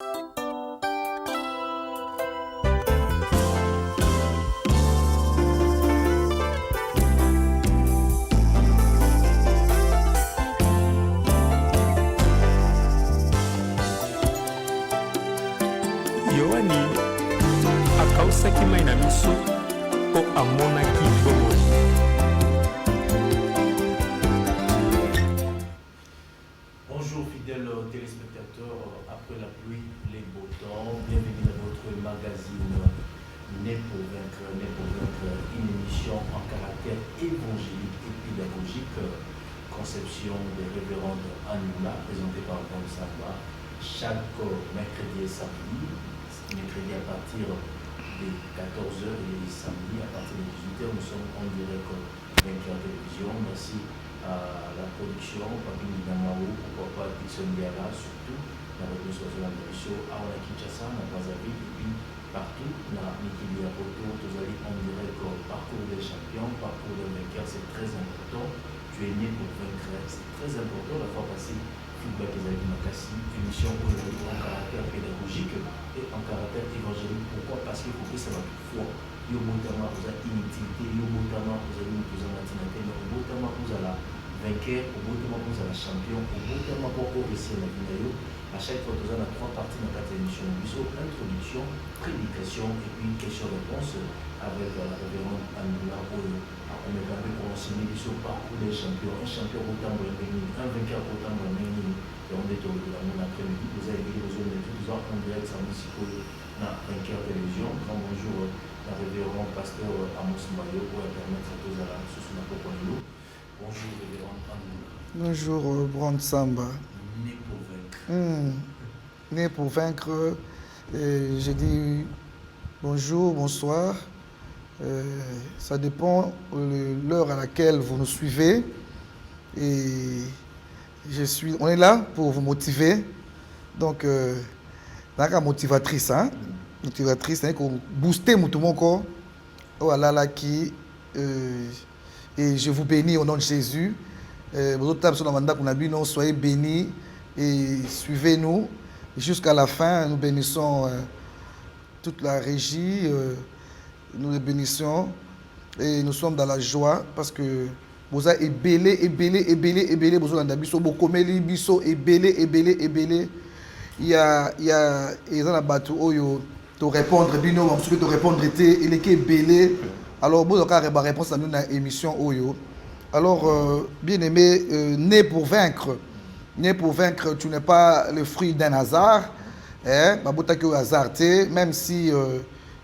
Yohani akausaki mai na miso po amonaki bongo. Bonjour fidèles téléspectateurs, après la pluie, les beaux temps, bienvenue dans votre magazine Né pour vaincre, une émission en caractère évangélique et pédagogique, conception des révérendes Anoula, présentée par Bon Samba, chaque mercredi et samedi, mercredi à partir de 14h et samedi à partir de 18h, nous sommes en direct Vainqueur Télévision. Merci à la production, Papi Namaou, pourquoi pas Dixon Biala, surtout dans la réseau de la émission, à Kinshasa, à Brazzaville, et puis partout, dans Mikili à Poto, tous allez en direct parcours des champions, parcours des vainqueurs, c'est très important. Tu es né pour vaincre, c'est très important. La fois passée, Football Kezali Makassi, émission aujourd'hui en caractère pédagogique et en caractère évangélique. Pourquoi? Parce qu'il faut que ça va foi. Yo motama vous a inutilité, yo motama vous a mis vous a matinité, yo motama vous a la vainqueur, au motama vous a la champion, au motama pour réussir la vidéo. À chaque fois, nous avons trois parties dans cette émission. Introduction, prédication et puis question-réponse avec la révérende Anoula Oyo. On est capable pour enseigner sur le parcours des champions. Un champion au temps de l'année, un vainqueur au temps de l'année. Et on est au bout de la monde après-midi. Vous avez vu les zones de tous ans en direct sur la Vainqueur Télévision. Grand bonjour, la révérende pasteur Amos Mayo pour permettre à tous à la sous la Poponilo. Bonjour, révérende Anoula. Bonjour, Bon Samba. Né pour vaincre. Né pour vaincre. Je dis bonjour, bonsoir. Ça dépend de l'heure à laquelle vous nous suivez. Et on est là pour vous motiver. Donc, la motivatrice, hein? Motivatrice, c'est qu'on booster mon corps. Voilà là qui. Et je vous bénis au nom de Jésus. Soyez bénis et suivez-nous jusqu'à la fin. Nous bénissons toute la régie. Nous les bénissons et nous sommes dans la joie parce que vous avez ébélé. Vous avez ébélé. Il y a un bateau te répondre, te répondre, il est ébélé. Alors, vous avez une réponse à nous dans l'émission Oyo. Alors, bien aimé, né pour vaincre. Né pour vaincre, tu n'es pas le fruit d'un hasard. Même si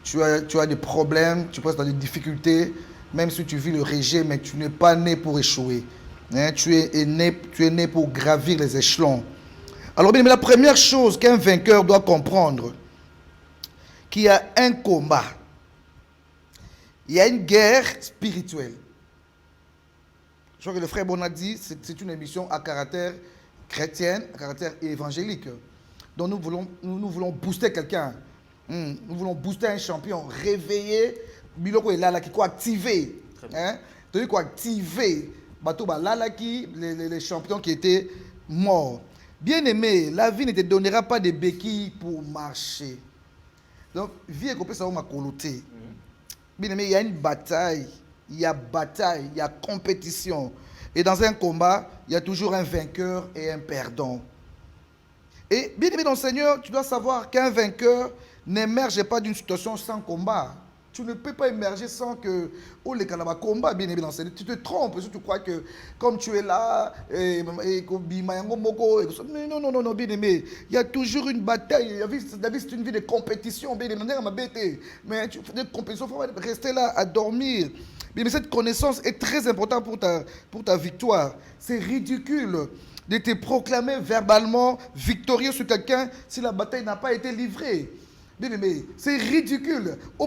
tu as des problèmes, tu passes dans des difficultés, même si tu vis le rejet, mais tu n'es pas né pour échouer. Tu es né pour gravir les échelons. Alors, bien aimé, la première chose qu'un vainqueur doit comprendre, qu'il y a un combat. Il y a une guerre spirituelle. Je crois que le frère Bon a dit, c'est une émission à caractère chrétien, à caractère évangélique. Donc nous voulons booster quelqu'un. Nous voulons booster un champion, réveiller, Biloko est là qui quoi activer. Donc quoi activer les champions qui étaient morts. Bien aimé, la vie ne te donnera pas de béquilles pour marcher. Donc, vie est complètement ma coloté. Bien aimé, il y a une bataille, il y a compétition. Et dans un combat, il y a toujours un vainqueur et un perdant. Et bien aimé dans le Seigneur, tu dois savoir qu'un vainqueur n'émerge pas d'une situation sans combat. Tu ne peux pas émerger sans que les combat, bien aimé dans le Seigneur. Tu te trompes si tu crois que comme tu es là, non, bien aimé. Il y a toujours une bataille. La vie, c'est une vie de compétition. Bien aimé, mais tu fais des compétitions, il faut rester là à dormir. Mais cette connaissance est très importante pour ta victoire. C'est ridicule de te proclamer verbalement victorieux sur quelqu'un si la bataille n'a pas été livrée. Bien aimé, c'est ridicule. Non,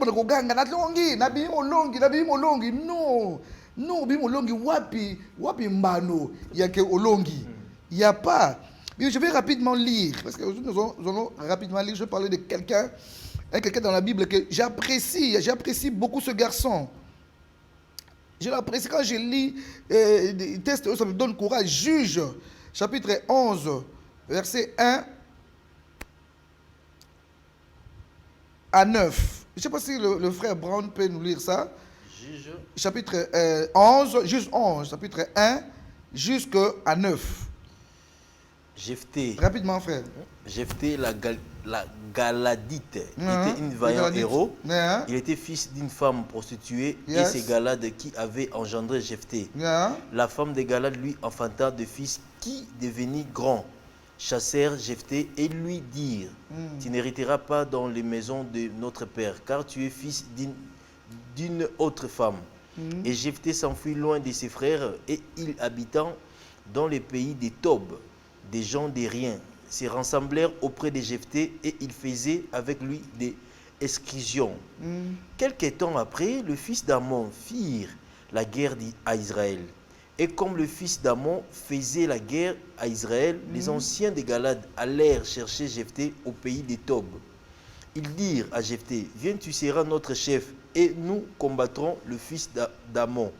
wapi mbano, il y a que olongi. Il n'y a pas. Mais je vais rapidement lire, parce que nous allons rapidement lire. Je vais parler de quelqu'un dans la Bible que j'apprécie beaucoup ce garçon. Je l'apprécie quand je lis des textes, ça me donne courage. Juge, chapitre 11, verset 1 à 9. Je ne sais pas si le frère Brown peut nous lire ça. Juge. Chapitre 11, juste 11, chapitre 1 jusqu'à 9. Jephthé. Rapidement, frère. Jephthé, la Galadite, était une vaillant Galadite. héros. Yeah. Il était fils d'une femme prostituée Yes. et c'est Galad qui avait engendré Jephthé. Yeah. La femme de Galad lui enfanta deux fils qui, devenus grands, chassèrent Jephthé et lui dirent Tu n'hériteras pas dans les maisons de notre père, car tu es fils d'une autre femme. Et Jephthé s'enfuit loin de ses frères et il habitant dans les pays des Tobes, des gens des riens, se rassemblèrent auprès de Jephthé et ils faisaient avec lui des excursions. Quelque temps après, le fils d'Amon firent la guerre à Israël. Et comme le fils d'Amon faisait la guerre à Israël, les anciens de Galad allèrent chercher Jephthé au pays des Tobes. Ils dirent à Jephthé, viens, tu seras notre chef, et nous combattrons le fils d'Amon.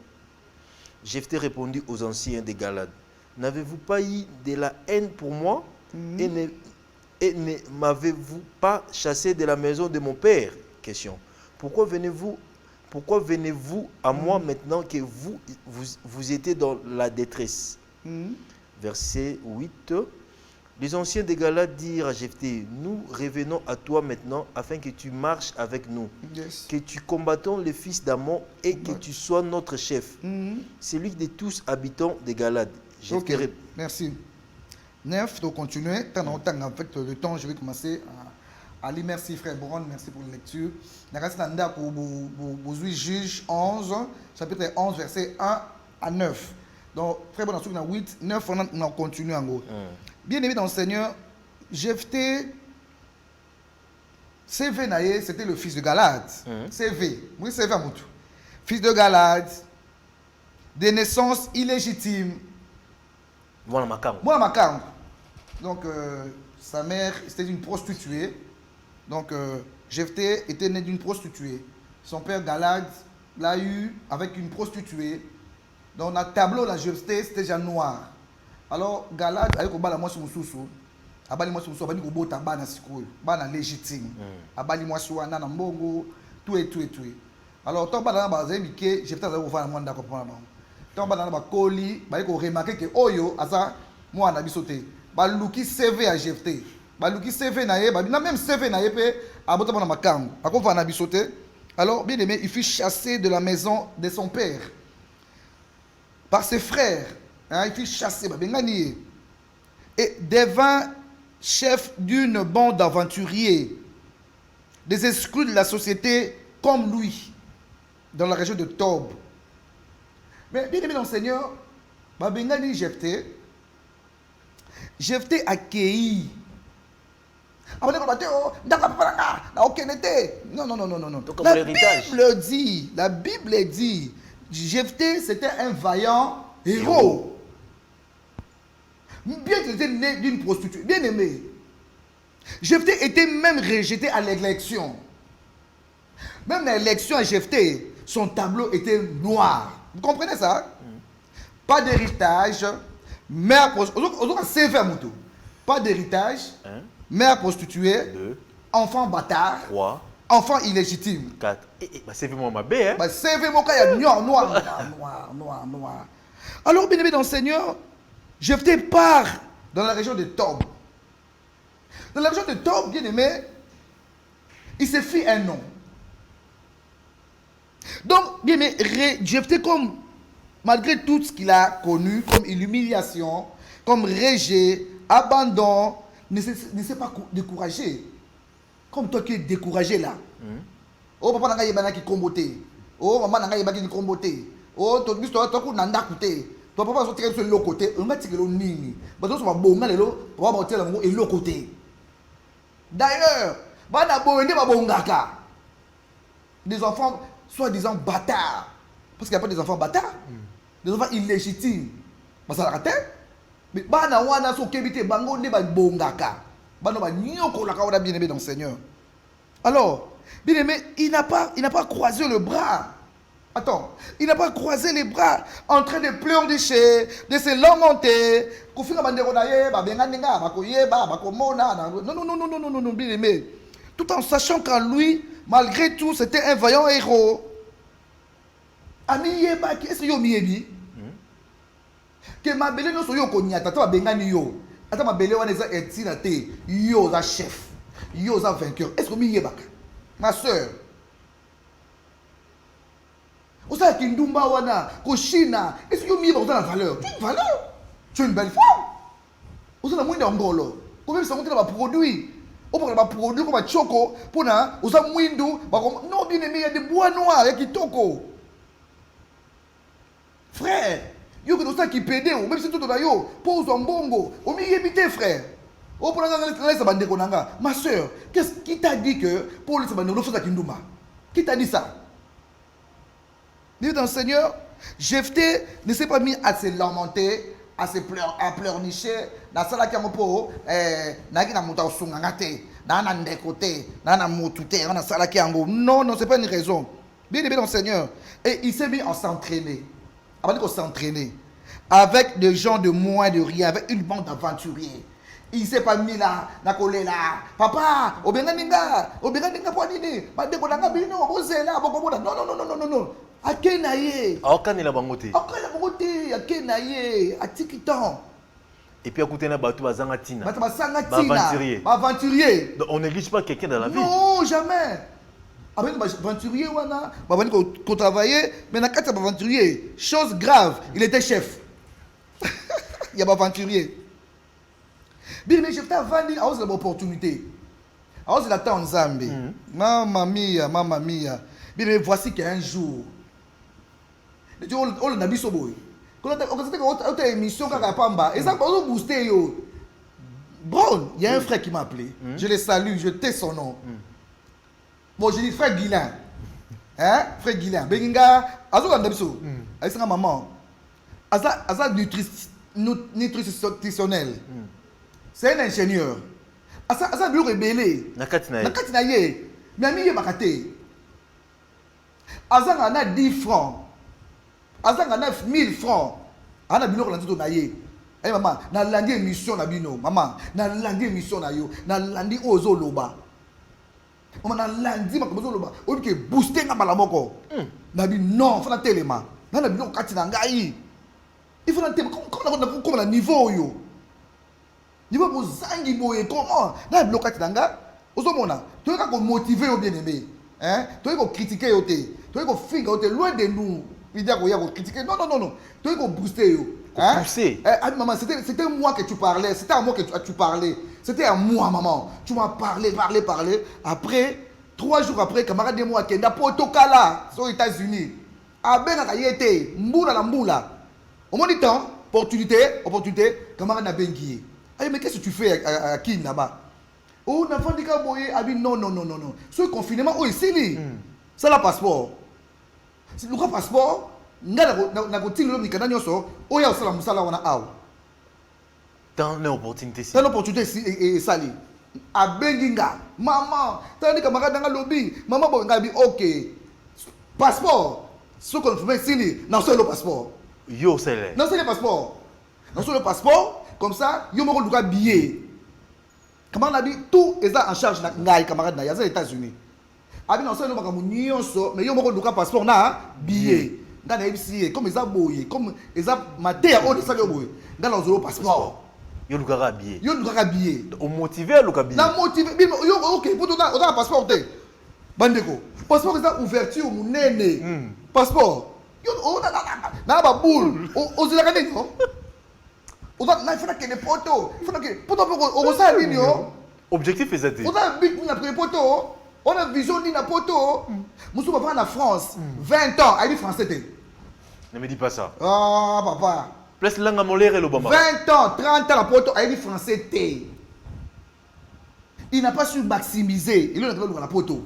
Jephthé répondit aux anciens de Galad, n'avez-vous pas eu de la haine pour moi et ne m'avez-vous pas chassé de la maison de mon père? Question. Pourquoi venez-vous à moi maintenant que vous étiez dans la détresse? Verset 8. Les anciens de Galad dirent à Jephthé, nous revenons à toi maintenant afin que tu marches avec nous, Yes. que tu combattons le fils d'Amon et que tu sois notre chef, celui de tous habitants de Galad. Ok, merci. 9, donc continuer. Avec le temps, je vais commencer à lire. Merci frère Brown, merci pour la lecture. Juge 11, chapitre 11, verset 1 à 9. Donc, frère Brown, on a 8, 9, on continue en gros. Bien aimé dans le Seigneur, Jephthé, CV Naye, c'était le fils de Galad. CV, oui, CV à Moutou. Fils de Galad, de naissance illégitime. Moi, ma Makambo. Donc, sa mère, c'était une prostituée. Donc, Jephthé était né d'une prostituée. Son père Galad l'a eu avec une prostituée. Donc, dans le tableau, la Jephthé, c'était déjà noir. Alors, Galad, avec le bala moi sur Moussoussou, abali moi sur Moussoussou, abali ko bota bana sikoyo, bana légitime. Abali moi sur wana na mbongo, tout et tout et tout. Alors, tant bana ba zemi ke Jephthé za ko fana mwanda ko pona ba. Tant bana ba koli, ba ko remarquer que oyo asa mwana bisote. Ba luki CV à Jephthé. Ba luki CV na ye, ba na même CV na ye pe abota bana makango. Ako fana bisote. Alors, bien aimé, il fut chassé de la maison de son père par ses frères. Il fut chassé, et devint chef d'une bande d'aventuriers, des exclus de la société comme lui, dans la région de Tob. Mais bien aimé dans le Seigneur, Jephthé accueillit. Non. La Bible dit, Jephthé c'était un vaillant héros. Bien qu'il était né d'une prostituée, bien aimé. Jephthé était même rejeté à l'élection. Même à l'élection à Jephthé, son tableau était noir. Vous comprenez ça? Pas d'héritage, mère prostituée. Pas d'héritage, mère prostituée, 2, enfant bâtard, 3, enfant illégitime. 4. C'est vraiment ma belle, hein? C'est vraiment quand il y a noir. Alors, bien aimé dans le Seigneur, Jephthé part dans la région de Tob. Dans la région de Tob, bien aimé, il se fit un nom. Donc, bien aimé, Jephthé, comme malgré tout ce qu'il a connu, comme humiliation, comme rejet, abandon, ne s'est pas découragé. Comme toi qui es découragé là. Oh, papa n'a pas qui comboté. Oh, maman n'a pas qui comboté. Oh, tu as dit que nanda côté. Tu papa va sortir sur l'autre côté. On va tirer le nini. Parce que tu vas bonga le lot. Papa va tirer le l'autre côté. D'ailleurs, bana bonde ba bongaka. Des enfants soi-disant bâtards. Parce qu'il n'y a pas des enfants bâtards. Des enfants illégitimes. Parce que ça la mais bana wana so kebite bango ne ba bongaka. Bana ba nyoko la ka bien aimé dans le Seigneur. Alors, bien aimé, il n'a pas croisé le bras. Attends, il n'a pas croisé les bras en train de pleurnicher, de se lamenter. Non, bien aimé. Tout en sachant qu'en lui, malgré tout, c'était un vaillant héros. Ami yebaki, est-ce que yo miyebi? Que ma belle no so yo konyata, to bengani yo. Ata ma belle wana eza etina te, yo za chef. Yo za vainqueur. Est-ce que mi yebaka? Ma sœur. Osa kindumba wana, koshina, est-ce que yo mi yebaka la valeur? Tu as une valeur. Tu es une belle femme. Osa na mwinda ngolo. Combien ça monte na ba produit? On prend des produits comme choco pour na usa mwindu non bien aimé il y a des bois noirs et qui toko frère yo que ça qui pédé ou même si tout na yo pour usa mbongo o mi yebité frère o pour na bande konanga ma sœur qu'est-ce qui t'a dit que pour les bande no faut ça kinduma qui t'a dit ça dis dans le Seigneur Jephthé ne s'est pas mis à se lamenter à pleurnicher na sala ki yango naki na muta osunganga te na ndeko te na mutu te na sala ki yango non c'est pas une raison bien aimé dans le Seigneur et il s'est mis à s'entraîner avant de s'entraîner avec des gens de moins de rien avec une bande d'aventuriers il s'est pas mis là na kolela papa obenga ninga po nini bandeko nanga bino bozela bokomona non Akenaye. Akanela bangote. Akanela bangote, akenaye, atikitan. Et puis à côté na batou bazanga tina. Batou bazanga tina. Aventurier. Donc on néglige pas quelqu'un dans la vie. Non, jamais. Avec les aventuriers wana, babani ko travailler, mais na kati aventurier, chose grave, il était chef. Il y a aventurier. Bien mais chef ta vandi a osé l'opportunité. A osé la temps Nzambe. Mamma mia. Bien mais voici qu'un jour on a biso boy. Quand on a une émission kaka pamba, et ça on booster yo. Bon, il y a un frère qui m'a appelé. Je le salue, je tais son nom. Bon, je dis frère Guilain. Hein? Frère Guilain. Benginga, azo kanda biso. Avec sa maman. Asa nutritionnel. C'est un ingénieur. Asa bio rebelle. Nakatina ye. Mais ami ye bakate. Asa ngana 10 francs. Azanga 9000 francs. Ana bino ko lanzo na ye. Eh maman, na landi émission na bino. Maman, na landi émission na yo. Na landi ozo loba. Maman na landi makozo loba. Obi ke booster nga malamoko. Na bi non, fa na telema. Na bino kati na ngai. Il faut na telema comme na niveau yo. Niveau ko zangi boye comment? Na bino kati na nga. Ozo mona. Tu ka ko motiver au bien-aimé. Hein? Tu ko critiquer yo te. Tu ko finga yo te loin de nous. Il dit qu'il y a critiquer. Non. Tu veux booster. Hein? Pousser. Maman, c'était moi que tu parlais. C'était à moi que tu parlais. C'était à moi, maman. Tu m'as parlé. Après, 3 jours après, camarade de moi qui est Potokala, aux États-Unis. À Benakayete, Mboula la Mboula. Au moins du temps, opportunité, camarade n'a benguié. Mais qu'est-ce que tu fais à qui là-bas? Oh, on a fait des caboyés. Ah, non. Ce confinement, oh, ici, c'est le passeport. Si le passeport, na ko le mikana nyoso, o ya osala musala wana aw. Dans l'opportunité. Dans l'opportunité et sali. A benginga, maman, tandis camarade dans lobby, maman bo ngabi OK. Passeport. Ce qu'on fait ici, non c'est le passeport. Yo c'est non c'est le passeport. Non c'est le passeport, comme ça, yo mo luka billet. Camarade dit tout est en charge na ngai camarade na ya aux États-Unis. Abi non c'est le makamu nyonso mais yo moko luka passeport na billet ngana ebisi comme eza boye comme eza mater on ça yo boye ngana zolo passeport yo luka billet o motiver luka billet na motiver yo OK pour toi on a passeport te bandeko passeport eza ouverture munene passeport yo on na ba boule o zela kanini on va na fona que des photos fona que poto o ça nini objectif est on a but na photo. On a vision d'une poto. Moussou papa en France, 20 ans, il est français. Ne me dis pas ça. Ah, papa. Plus langue molère et l'Obama. 20 ans, 30 ans, la poto, il est français. Il n'a pas su maximiser. Il est dans la poto.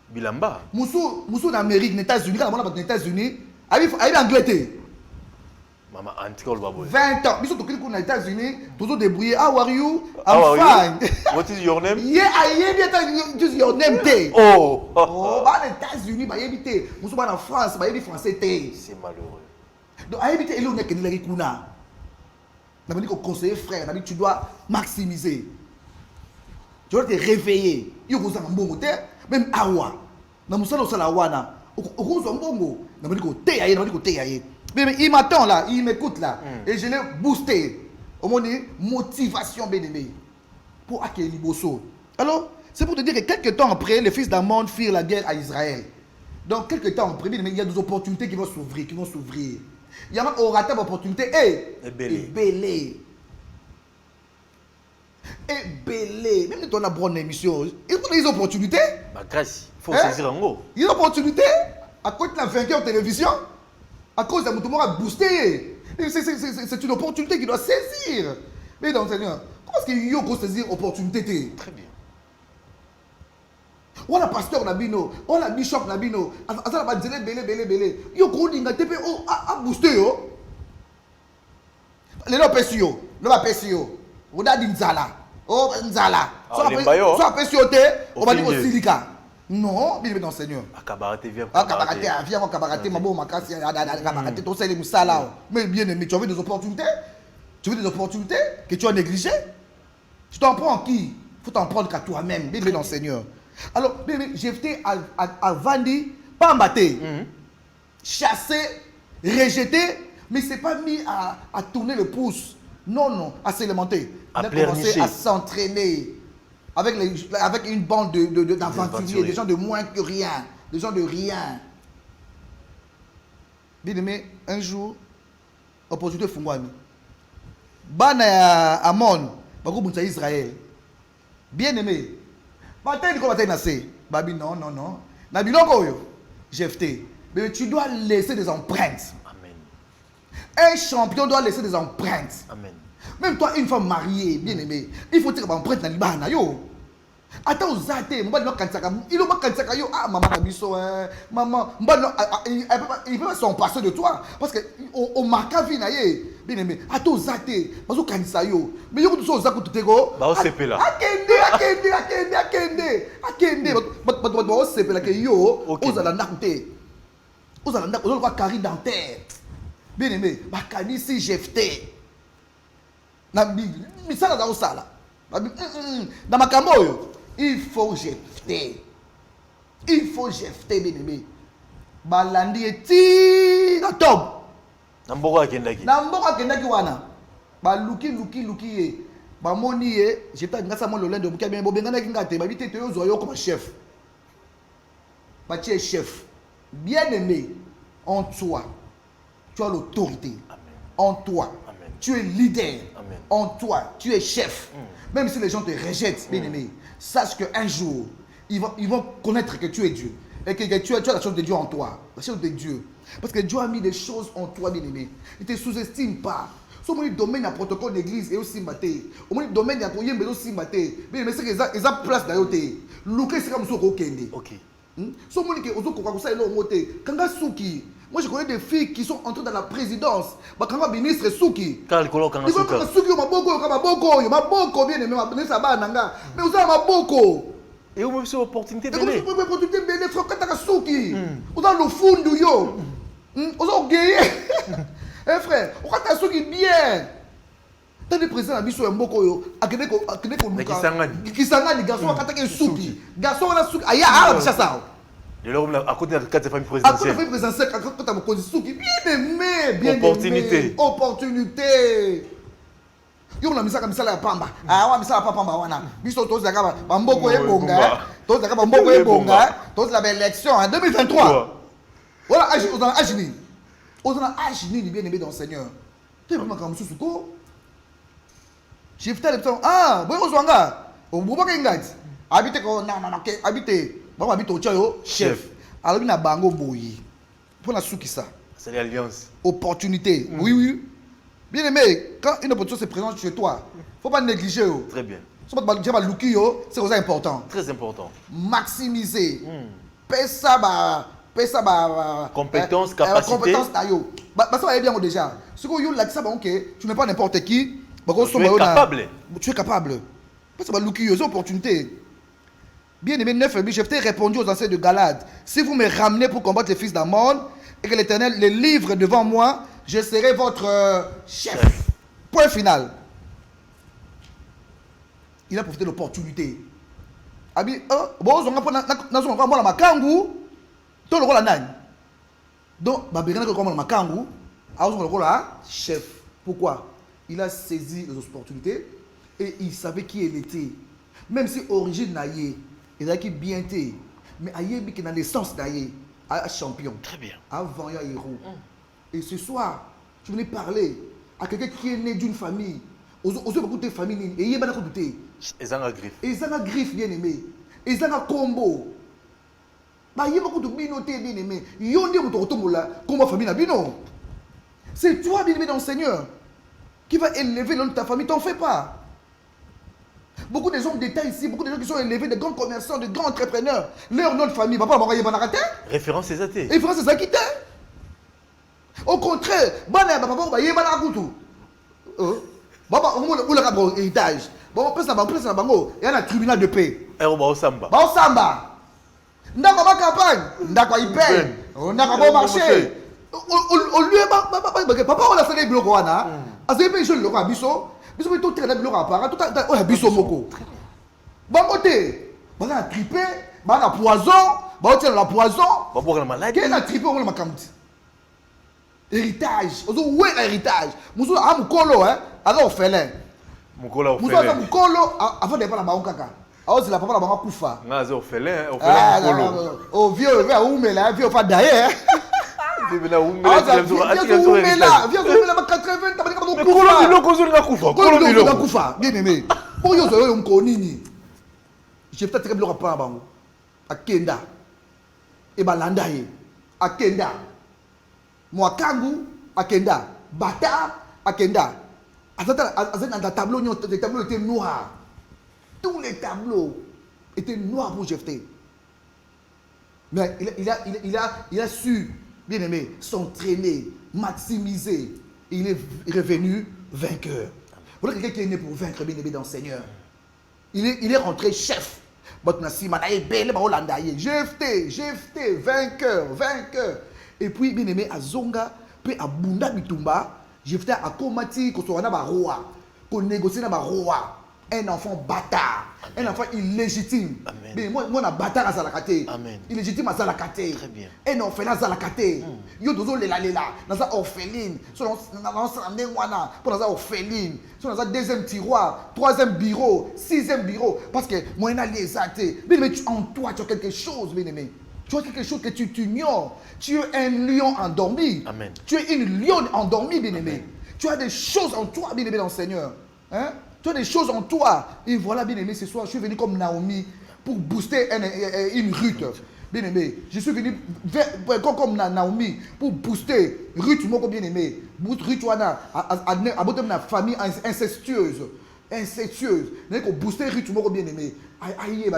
Bilamba. Moussou en Amérique, aux États-Unis, quand on a aux États-Unis, il est anglais. Maman, anti-call baboy. 20 ans. Ils sont aux États-Unis, toujours débrouillés. How are you? I'm fine. What is your name? Yeah, I am your name. Oh. Oh, bah, les États-Unis, bah, éviter. Nous sommes en France, bah, éviter français. C'est malheureux. Donc, à éviter, il y a des kuna. On a dit qu'on conseiller frère, on a dit tu dois maximiser. Tu dois te réveiller. Yo ko zanga mbongo te, même awa. Na musala osala wana. Oko zo mbongo. Na mali ko te yaye, na mali ko te yaye. Mais il m'attend là, il m'écoute là. Et je l'ai boosté. Au moins motivation bien-aimé. Pour accueillir Liboso. Alors, c'est pour te dire que quelques temps après, les fils d'Ammon firent la guerre à Israël. Donc, quelques temps après, il y a des opportunités qui vont s'ouvrir, Il y a un orateur d'opportunités. Et belé. Même si on a une bonne émission, il faut des opportunités. Ma grâce, il faut saisir un mot. Il y a une opportunité. À cause de la vainqueur télévision, à cause de mon a boosté. C'est une opportunité qu'il doit saisir. Mais dans le Seigneur, comment est-ce qu'il faut saisir l'opportunité? Très bien. On a pasteur Nabino, on a bishop Nabino, on a belé. Yo ko dinga tepe o a booster yo. Le no pesio, le va pesio. On a dinzala. Oh nzala. Soit pesio te, on va dire au silica. Non, bien dans Seigneur. Akabarate vient. Akabarate mabo makasi akabarate to sele musala. Mais bien aimé, tu as vu des opportunités? Tu veux des opportunités que tu as négligées? Tu t'en prends qui? Faut t'en prendre qu'à toi-même, bien dans Seigneur. Alors, j'ai fait à Vandi, pas embatté, chassé, rejeté, mais c'est pas mis à tourner le pouce. Non, à s'élémenter. Il a commencé à s'entraîner avec une bande d'aventuriers, des gens de moins que rien, des gens de rien. Bien aimé, un jour, opportunité Fungwami. Bana Amon, Bagou Israël. Bien aimé. Babi, non. Mais tu dois laisser des empreintes. Amen. Un champion doit laisser des empreintes. Amen. Même toi, une femme mariée, bien aimée, il faut tirer des empreintes dans le Libana. Attends, Zate, il a yo, ah, maman, maman, il peut pas s'en passer de toi. Parce que au marca vie, bien aimé, attends, Zate, parce que yo, mais yo, tu sais, tu go, bah, on s'est fait là. Akende, on s'est fait là que yo, on a la nakute, on a la nakute, on a carré dentaire. Bien aimé, bah, kanisi jefté. Mais ça, là, ça, là. Dans ma camoyo, il faut jeter. Bien aimé. Balandi eti na top. Namboka kendaki wana. Ba luki ye. Ba moni ye, j'étais ngasa mo lolendo mukia bien bobengana ngate, ba bité te yo comme chef. Ba tu es chef. Bien aimé, en toi, tu as l'autorité. En toi, amen. Tu es leader. Amen. En toi, tu es chef. Même si les gens te rejettent, bien aimé, sache qu'un jour, ils vont connaître que tu es Dieu. Et que tu as la chose de Dieu en toi. La chose de Dieu. Parce que Dieu a mis des choses en toi, bien aimé. Il ne te sous-estime pas. Sur mon domaine, il y a un protocole d'église et aussi maté. Au moins, domaine, il y a un domaine aussi maté. Mais c'est qu'ils ont place d'ailleurs. Lucas, c'est comme ça qu'on kende. Ok. Sur mon que aux autres, ça, ils ont monté. Kanga Souki. Moi, je connais des filles qui sont entrées dans la présidence. Kanga ministre Souki. Kanga Souki, maboko, bien aimé, mais vous avez maboko. Et où c'est opportunité de l'opportunité de frère Kataka-Souki. Vous avez le fond du yo. Vous avez gagné. Eh frère, vous avez Souki bien. T'as des présidents à Bissou et Mboko yo. Kisangani, garçon, Kataka-Souki. Garçon, on a Souki. Aya, ah, c'est ça. Et là, à côté de la carte de famille présidentielle. À côté de la famille présidentielle, quand tu as mon Souki, bien aimé, bien aimé. Opportunité. Yo na misaka misala ya pamba. Ah wa misala pamba wana. Biso toza kaba bamboko ebonga. Toza kaba bamboko ebonga. Toza la élection en 2023. Voilà, on a agini. On a agini bien aimé dans le Seigneur. Tu es vraiment comme Sousuko. J'ai fait le temps. Ah, boy ozwanga. O bubaka ngati. Habite ko na habite. Ba habite o chayo chef. Alors na bango boyi. Pour la soukisa. C'est l'alliance. Opportunité. Oui. Bien aimé, quand une opportunité se présente chez toi, il ne faut pas négliger. Très bien. C'est aussi important. Très important. Maximiser. Compétence, capacité. Compétence, ça va bien déjà. Ce que tu n'es pas n'importe qui. Tu es capable. Tu es capable. C'est une opportunité. Bien aimé, 9 je t'ai répondu aux anciens de Galade. Si vous me ramenez pour combattre les fils d'Ammon et que l'Éternel les livre devant moi, je serai votre chef. Point final. Il a profité de l'opportunité. Abi, bon, on a la makangu, tout le rôle nani. Donc, Babirina comme la makangu, a le rôle chef. Pourquoi? Il a saisi les opportunités et il savait qui il était. Même si origine naïe, il a qui bien été, mais aïe qui dans l'essence naïe, un champion. Très bien. Avant il y a héros. Et ce soir, je venais parler à quelqu'un qui est né d'une famille. Aux beaucoup de familles, et il y a beaucoup de douter. Ils ont la griffe. Ils ont la griffe bien aimé. Ils ont un combo. Il y a beaucoup de communautés bien aimées. Il y a une famille bino. C'est toi bien aimé dans le Seigneur qui va élever l'homme de ta famille. T'en fais pas. Beaucoup de gens d'État ici, beaucoup de gens qui sont élevés, de grands commerçants, de grands entrepreneurs. Leur nom de famille, papa, maman, il référence c'est ça. Référence c'est ça qui t'est. Au contraire, papa, il y a Baba, on a un héritage. Bon, il y a un tribunal de paix. Et on va au samba. Au samba. On a une campagne. On a une paix. On a un bon marché. Au lieu, papa, on a fait des blocs. On a fait des jeunes locaux. Biso, il tout traité de blocs à part. Tout a biso moko. Bon côté, on a trippé, on a poison, on a la poison. On a maladie. Quel a trippé, on a ma campagne. Héritage. On a héritage. On a un colo, hein. Alors on fait là. Mukolo on fait là. Mukolo avant de pas la banque kaka. Alors c'est la papa la banque kufa. Ngaze on fait là, on fait là mukolo. Oh vieux oumela, vieux fa d'ailleurs. Vieux là oumela, vieux oumela 80 tabaka kufa. Mukolo biloko zo nga kufa. Mukolo biloko kufa. Bien aimé. Pour yo zo yo mkonini. Je vais peut-être biloko pa bango. Akenda. E balanda ye. Akenda. Mwakangu akenda. Bata akenda. Dans le tableau, les tableaux étaient noirs. Tous les tableaux étaient noirs pour Jephthé. Mais il a su, bien aimé, s'entraîner, maximiser. Il est revenu vainqueur. Voilà quelqu'un qui est né pour vaincre, bien aimé, dans le Seigneur. Il est rentré chef. Jephthé, vainqueur. Et puis, bien aimé, à Zonga, puis à Bunda Bitumba, Jephthé a combattu qu'on soit un roi, qu'on négocie un roi, un enfant bâtard, un enfant illégitime. Mais moi, on a bâtard à Zalakate. Illégitime à Zalakate. Très bien. Un orphelin à Zalakate. Yo dozo lela, dans sa orpheline, sur la orpheline, sur la deuxième tiroir, troisième bureau, sixième bureau. Parce que moi, on a les athées. Mais en toi, tu as quelque chose, bien aimé. Tu as quelque chose que tu ignores. Tu es un lion endormi. Amen. Tu es une lionne endormie, bien-aimé. Tu as des choses en toi, bien-aimé, dans le Seigneur. Hein? Tu as des choses en toi. Et voilà, bien-aimé, ce soir, je suis venu comme Naomi pour booster une Ruth. Bien-aimé, je suis venu comme Naomi pour booster Ruth, mon bien-aimé. Ruth, tu as une famille incestueuse. Nous avons boosté Ruth, mon bien-aimé. Aïe,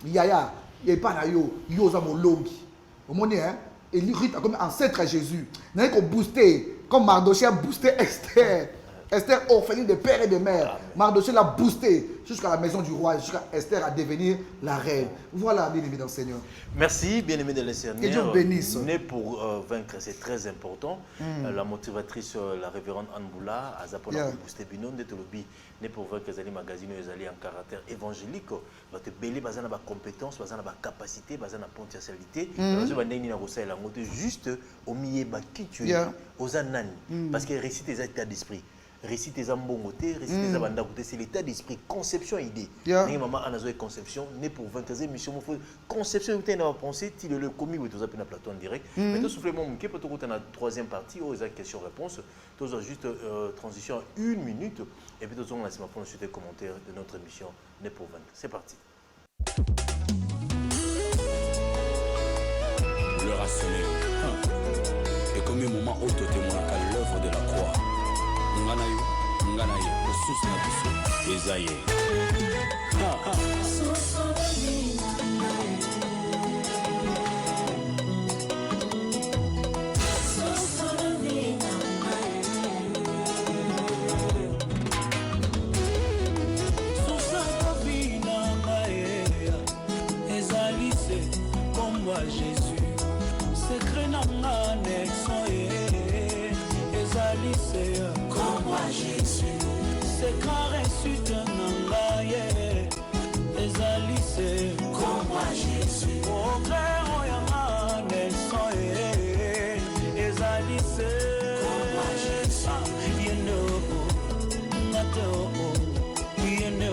yaya. Il n'y a pas de yoza molongi. Au moins, et Ruth a comme ancêtre à Jésus. Nous avons boosté, comme Mardochée a boosté Esther. Esther, orpheline de père et de mère. Mardochée l'a boosté jusqu'à la maison du roi, jusqu'à Esther à devenir la reine. Voilà, bien-aimé dans le Seigneur. Merci, bien-aimé de le Seigneur. Que Dieu bénisse. Né pour vaincre, c'est très important. La motivatrice, la révérende Anne Boula, a zappé pour booster Binon, né pour vaincre les magazines, les en caractère évangélique. Va te belé, basé dans la compétence, basé dans la capacité, basé dans la potentialité. Juste au milieu de qui tu es, aux anani. Parce que récite tes états d'esprit. Récite tes ambongotés, récite tes abandagotés, c'est l'état d'esprit, conception, idée. Maman a une conception, né pour 23 mission, conception, tu as pensé, tu le commis, tu as un plateau en direct. Mais tu souffles mon mouquet, tu as la troisième partie, tu as question-réponse, tu as juste transition 1 minute, et puis tu as lancé pour suite les commentaires de notre émission, né pour 20. C'est parti. Le rationnel. Et comme un moment où tu témoignes à l'œuvre de la croix. Nganayo, le sous na biso, Esaïe. Jésus, secret n'a pas comme moi Jésus, c'est quand reçu de nangaye, ezali se okrero yanga nelson ezali se yende ngate yende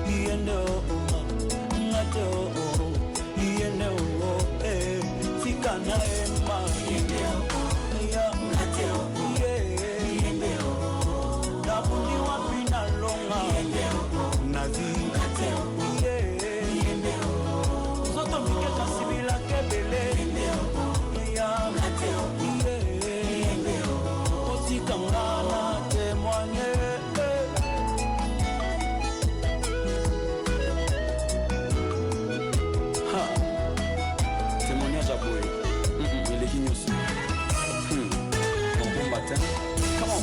yende ngate yende tikana ema ya ngate yende nabundi wapi na longa na vi yende zoto mike kasibila kebele ya yende otikanga na témoigner. Témoignage à Boé. Il est qui aussi. Bon matin. Come on.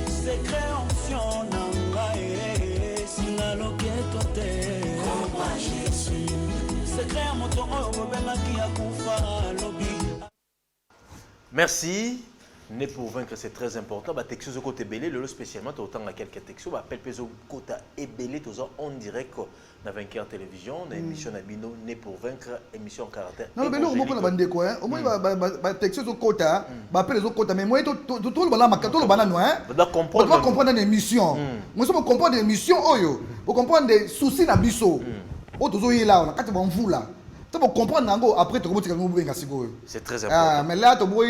C'est création nangae sinaloke tote c'est créa moto oyo bobengaki ya kufa lobi. Merci. Né pour vaincre, c'est très important. Bah, texte au côté belé, le spécialement, autant à quelques textes. Bah, appelle peso côté et belé, tous en direct dans Vainqueur Télévision, dans l'émission Nabino, Né pour vaincre, émission en caractère. Non, mais non, on va bande quoi, hein. Au moins, bah, texte au côté, bah, appelle les autres côtés. Mais moi, tout le banana, tout le banana, hein. Vous devez comprendre. On doit comprendre l'émission. Moi, on comprend l'émission, oyo. On comprend des soucis na biso. Oh, tout ça là, on a quatre bon vous là. Tu vas comprendre après, tu vas comprendre. C'est très important. Ah, mais là, tu vois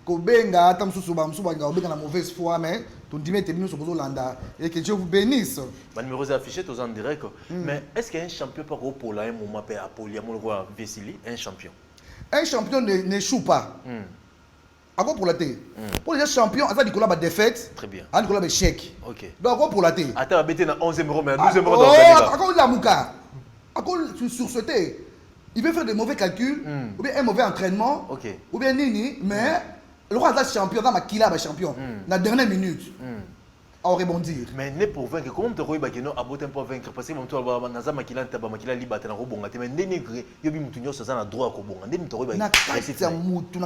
Benga, tam susuba msuba nga obeka na mauvaise foi mais ton dîner est venu sur Landa et que Dieu vous bénisse. Le numéro est affiché tous en direct. Mais est-ce qu'il y a un champion par rapport à un moment à Poliamol Vessili, un champion? Un champion n'échoue pas. Encore pour la thé. Pour les champions, à ça Nicolas va défaite. Très bien. À Nicolas va échec. OK. Donc encore pour la thé. Attends, bêter dans 11e euro mais 12e euro dans le encore la mouka. Encore sur ce thé. Il veut faire des mauvais calculs ou bien un mauvais entraînement. OK. Ou bien nini mais le roi est champion, dans ma kila est champion. La dernière minute, on rebondir. Mais n'est pour vaincre, comment te roy bakeno abote pour vaincre parce que mon tour naza makila ntaba makila libata na robonga te mais ndeni yobi mutu nyoso za na droit ko bonga ndeni to roy na kati ya mutu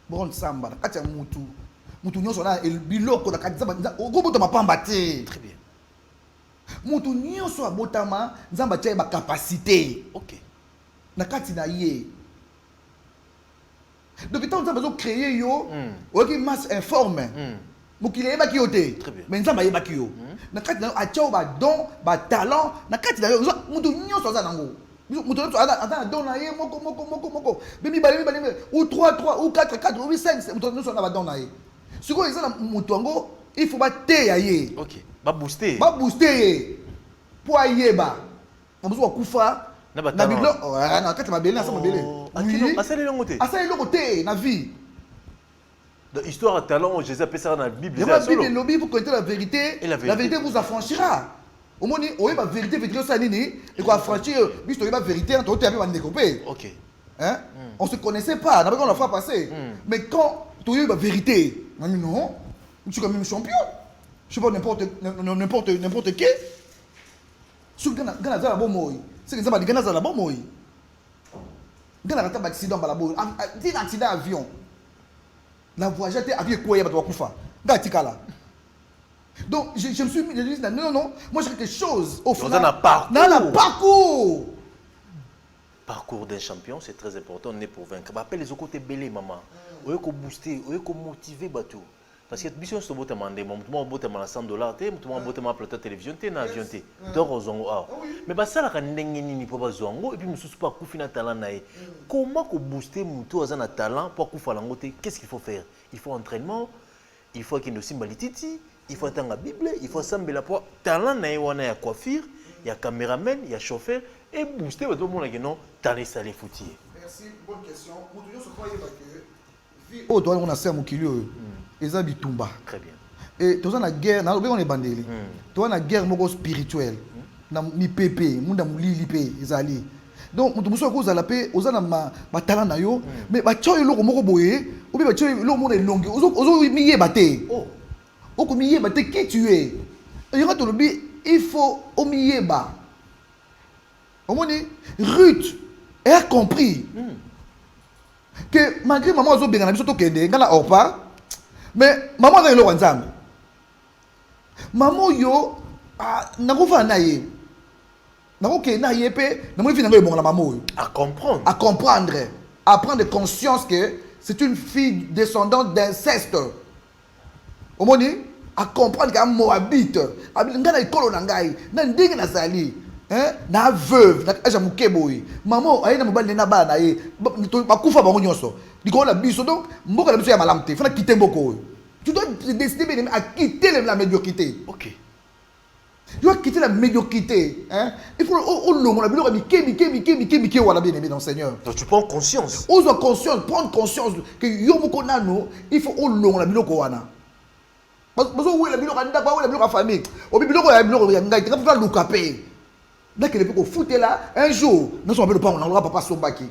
bon samba na kati ya mutu nyoso na biloko na kati za okobuta mapamba te. Très bien. Mutu nyoso abotama nzamba tia ba capacité. OK. Na kati na ye. Depuis tant que nous avons créé yo, qui masse informe. Mukile yeba ki yote. Mais nzamba yeba ki yo. Na kati na achao ba don, ba talent, na kati na yo mutu nyoso za nango. Mutu nyoso ana don na ye moko. Bimi bali ou 3 ou 4 ou 5, mutu nyoso na ba don na ye. Siko eza na mutu ngo, il faut ba te ya ye. OK. Ba booster. Ba booster. Po ayeba. Mabuzo kufa. Na bidlo na kati mabele na sa mabele. Oui. Asali longo te. Asali longo te na vie. De histoire à talent, Jésus appelle ça dans la Bible. Il y a la Bible, lobby pour connaître la vérité. Et la vérité vous affranchira. Au moins, on a la vérité, vérité ça nini et quoi affranchir, puisque la vérité entre autres avait découpé. OK. Hein? On se connaissait pas, on l'a fait passer. Mais quand tu as eu la vérité, non, je suis quand même champion. Je suis pas n'importe qui. Sur Gana za la bon moi. C'est que ça va Gana za la bon moi. Gana rata accident ba la bon. Un accident avion. La voyageur était avion quoi ya ba kufa. Gatikala. Donc je me suis dit non, moi j'ai quelque chose au fond. Dans le parcours. Parcours d'un champion, c'est très important, on est pour vaincre. Appelle les autres côtés belé maman. On est booster, on est motiver bateau. Parce que mission c'est beau demander, moi on beau demander $100, moi on beau demander plateau télévision, t'es na avion t'es. Dors zongo ah. Mais bah ça la kandengi ni pour ba zongo et puis mususu pas kufina talent nae. Comment ko booster muto azana talent pour kufa langote? Qu'est-ce qu'il faut faire? Il faut entraînement, il faut qu'il nous simbalititi, il faut attendre la Bible, il faut sambela pour talent nae wana ya coiffure, il y a caméraman, il y a chauffeur et booster tout le monde qui non talent salé foutier. Merci, bonne question. Muto yo se croyait que oh toi on a ça mokilio. Eza bitumba. Très bien. Et toi on a guerre, on est bandeli. Toi on a guerre moko spirituelle. Na mi pépé, munda mulili pe ezali. Donc mutu muso ko zala pe ozana ma talent na yo mais ba tcho eloko moko boye ou bien ba tcho eloko moko elongi ozo miye baté Oh. Oko miye baté qui tu es. Et quand on dit il faut au miye ba. On dit Ruth elle a compris que malgré maman ozo benga na biso to kende ngala orpa mais maman za eloko nzambe. Maman yo nakofa na ye. À comprendre. À comprendre. À prendre conscience que c'est une fille descendante d'inceste. Au moins, à comprendre qu'un Moabite, na école nangai, na ndenge na zali, na veuve, na aja mukeboy. Maman, ayi na mobali na ba na ye, ba kufa ba nyonso. Diko la biso donc, mboka la biso ya malamte, fana quitter mboko. Tu dois décider à quitter la médiocrité. OK. Tu dois quitter la médiocrité. Hein? Il faut le Seigneur. Donc tu prends conscience. Ose conscience, prendre conscience que il faut la bilokoana. Parce que la bilokoana, la famille. Au bilokoana, la bilokoana, il faut le caper. Dès que les gens foutent là, un jour, nous sommes pas, on n'aura pas Sombaki.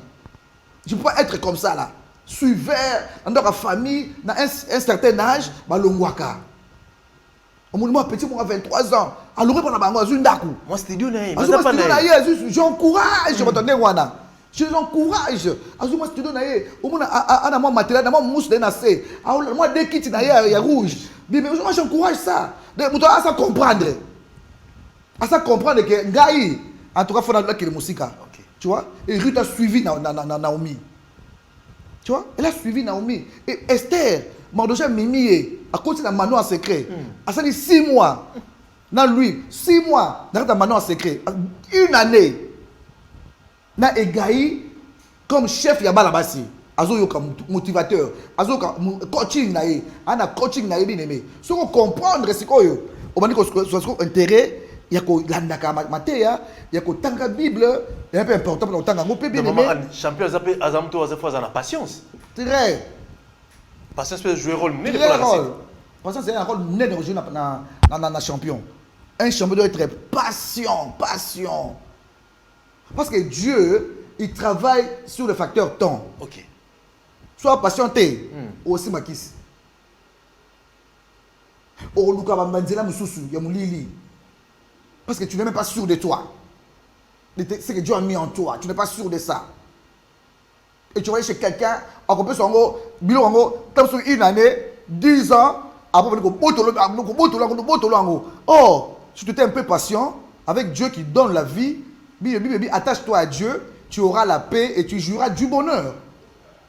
Je ne peux pas être comme ça là. Suivre dans la famille, dans un certain âge, balongwaka. Au moment petit, moi 23 ans. Alors, Moi, studio, j'encourage. Je l'encourage. Moi, studio, moi, matériel, moi, mousse, moi, des kits, il y a rouge. Mais moi, j'encourage ça. À ça comprendre. À ça comprendre que, Gaï, en tout cas, il faut que la musique. Tu vois? Et Ruth a suivi Naomi. Tu vois? Elle a suivi Naomi. Et Esther, Mardochée Mimi, à côté de Manon en secret. À ça dit 6 mois. Dans lui, 6 mois, dans Manon en secret. Une année. Dans Egaï, comme chef Yaba Labassi. Azo comme motivateur. Azo comme coaching naïe. Ana coaching naïe bien aimé. Ce qu'on comprendre, c'est quoi yo? On va dire que intérêt. Il y a que l'andaka matéa, il y a que tanga Bible, il y a un peu important pour tanga mo bien aimé. Champion azamto azafwa za patience. Très. Patience peut jouer rôle mais Patience c'est un rôle né de jouer dans champion. Un champion doit être patient. Parce que Dieu, il travaille sur le facteur temps. OK. Sois patienté. Aussi makis. O luka bambanzela mususu ya mulili. Parce que tu n'es même pas sûr de toi. C'est que Dieu a mis en toi. Tu n'es pas sûr de ça. Et tu vas aller chez quelqu'un, on peut sur une année, 10 ans, après oh, si tu es un peu patient, avec Dieu qui donne la vie, attache-toi à Dieu, tu auras la paix et tu jouiras du bonheur.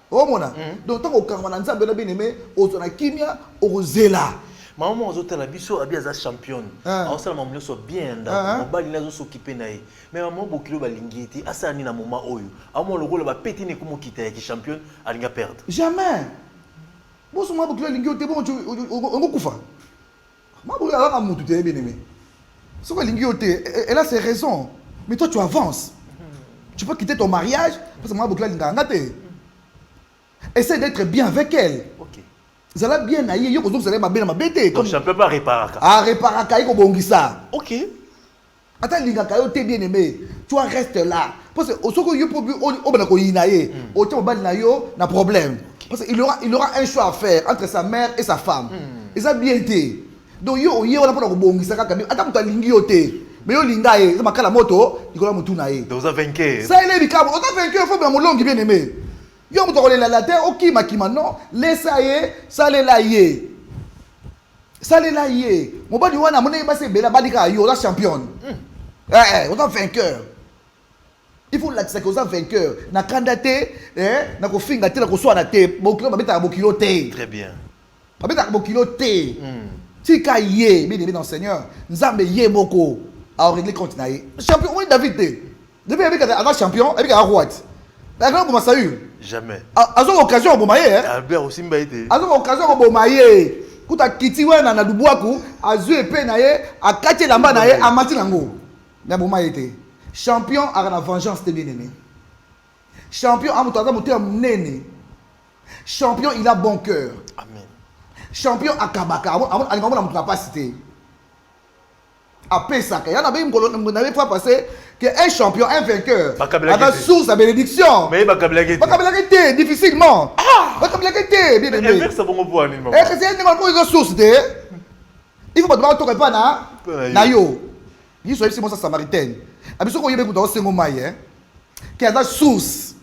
Oh mon âme. Donc, tant qu'on bien aimé, on a kimia, on zéla. Maman ozote la biso abiaza championne. On sala maman so bien nda. Mobali nazo s'occuper nae. Mais maman bokilo balingi ti asa ni na moment oyo. Amo lokola ba peti ne komo kita ki championne alinga perdre. Jamais. Bon so mabokilo lingi ote bon on kufa. Mabokilo ala mutu te bien aimé. So ko lingi ote, elle a ses raisons. Mais toi tu avances. Tu peux quitter ton mariage parce que mabokilo linga ngate. Essaie d'être bien avec elle. OK. Vous allez bien ailleurs, vous allez bien ma bête. Donc champion pas réparer. Réparer kaiko bongisa. OK. Attends linga kayo t'es bien aimé. Tu restes là parce que au soko yo pour o bana ko yinaye. O te mobali na yo na problème. Parce qu'il aura un choix à faire entre sa mère et sa femme. Et ça bien été. Donc yo on a pas ko bongisa kaka. Attends muta lingi yo te. Mais yo linga ye, ça makala moto, ikola mutu na ye. Donc vous avez vainqueur. Ça il est bikabo. On a vainqueur, faut bien mon longue bien aimé. Yo muto ko la terre, OK makima non. Laisse ça la ye. Salela ye. Mobali wana mona ba se bela badika yo la championne. On a vainqueur. Il faut la que ça vainqueur. Na candidaté na ko finga te na ko so na te. Bokilo ba beta bokilo te. Très bien. Ba beta bokilo te. Tika ye, bien dans Seigneur. Nzambe ye moko a régler compte na ye. Champion oui David te. Depuis avec un champion, avec un roi. La grande pour Saül. Jamais. Azo occasion pour maye. Albert aussi m'a été. Azo occasion pour maye. Kuta kiti wana na dubuaku azu epé na ye akati lamba na ye amati nango. Na boma été. Champion a la vengeance de bien-aimé. Champion a mutuaza muté nene. Champion il a bon cœur. Amen. Champion a kabaka. Alinga mona mutu capacité. après ça il y en avait une fois passé que un champion un vainqueur Bakabilaki avait source à bénédiction mais Bakabilaki Bakabilaki difficilement Bakabilaki bien aimé inverse bon pour animer et c'est une bonne source de il faut pas demander pas na yo ni so c'est mon samaritaine abiso ko yebe kuta osengo mai qui a source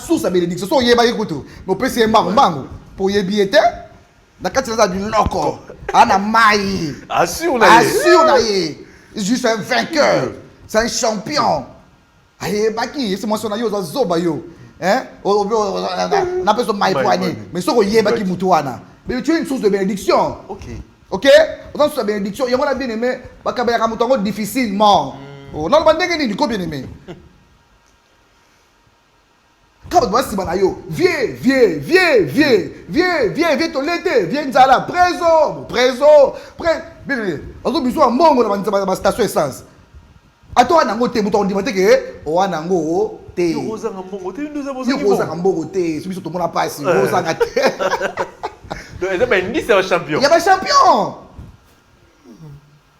source à bénédiction so yeba yekuto mo pesi mbango pour yebiete na kati na du loko ana mai assure na ye juste un vainqueur c'est un champion aye baki c'est moi son yo za zoba yo na peso mai poigné mais so ko yeba ki mutu wana mais tu es une source de bénédiction ok autant source de bénédiction il y a bien aimé bakabela mutongo difficilement non ba ndenge ni ko bien aimé quand tu vas si banayo viens to l'été viens nzala preso bien azo biso mbongo na ba station essence ato wana ngote muto ndimate ke o wana ngo te yo ozanga mbongo te ndoza mbongo te biso to mona pasi ozanga te donc c'est ben ni c'est un champion il y a un champion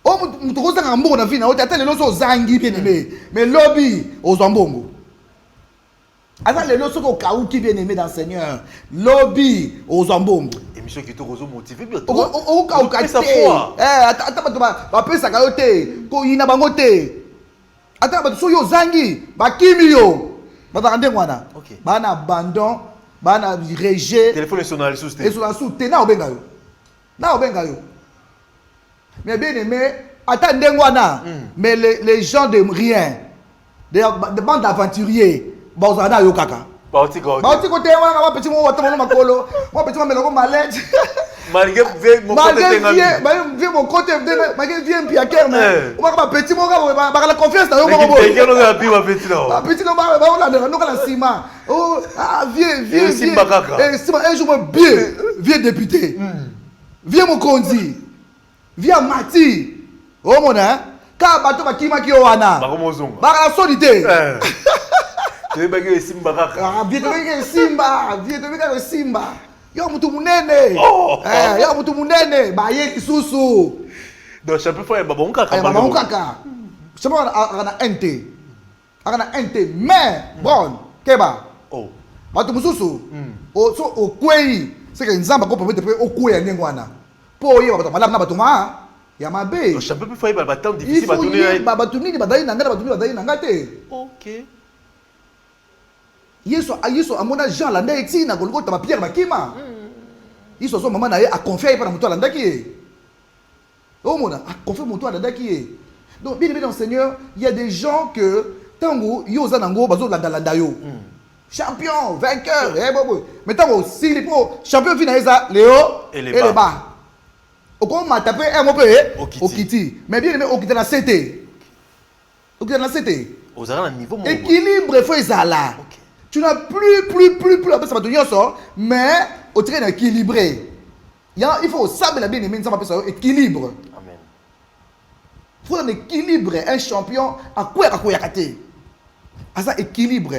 oh muto ozanga mbongo na vie na ote atale loso zangi bien aimé mais lobby ozambongo avant les lois au cas où qui bien aimé dans le Seigneur lobby aux ambongo émission qui te motivé bien au cas où sa foi attends ba pesa kayote ko ina bangote attends ba so yo zangi ba kimio ba rande ngwana ba na abandon ba na rejet téléphone sonal sous te na obenga yo mais bien aimé attends ngwana mais les gens de rien des bandes d'aventuriers Bozana yo kaka. Bauti côté wana ba petit mo wata mo makolo, mo petit mo meloko malette. Malgré mon côté malgré vieux piaker mais on va petit mo ba la confiance na yo mo. Piaker no na bi ma petit no. Ba petit no ba no kala sima. Oh vieux Simba kaka. Simba un jour bien vieux député. Vieux mokonzi. Vieux Mati. Oh mona ka bato bakima ki wana. Ba komo zonga. Ba la solité. Tu veux que Simba kaka. Vieux de Simba. Yo mutu munene. Yo mutu munene. Ba ye kisusu. Donc champion foi ba bon kaka. Ba bon kaka. C'est bon ana ente. Ana ente mais bon keba. Oh. Ba tu mususu. O so o kwei. C'est que nzamba ko peut être o kwei ngwana. Po ye ba to malama na batuma. Ya mabe. Donc champion foi ba temps difficile ba tourner. Ba tunini ba dai nanga ba tunini ba dai nanga te. OK. Yeso amona Jean landa eti na golgota ba Pierre bakima yeso so mama na ye a confier pa na muto landa ki o mona a confier muto landa ki donc bien dans le Seigneur il y a des gens que tango yo za nango bazo landa yo champion vainqueur bobo mais tango si les pro champion vina eza Léo et les bas au comme m'a tapé un mot okiti mais bien aimé okiti na CT aux arrêts niveau équilibre faut ezala. Tu n'as plus après ça va devenir ça, mais au train d'équilibrer. Il faut savoir la bien aimer, ça va faire équilibre. Amen. Il faut un équilibre, un champion à quoi yakate. À ça équilibre.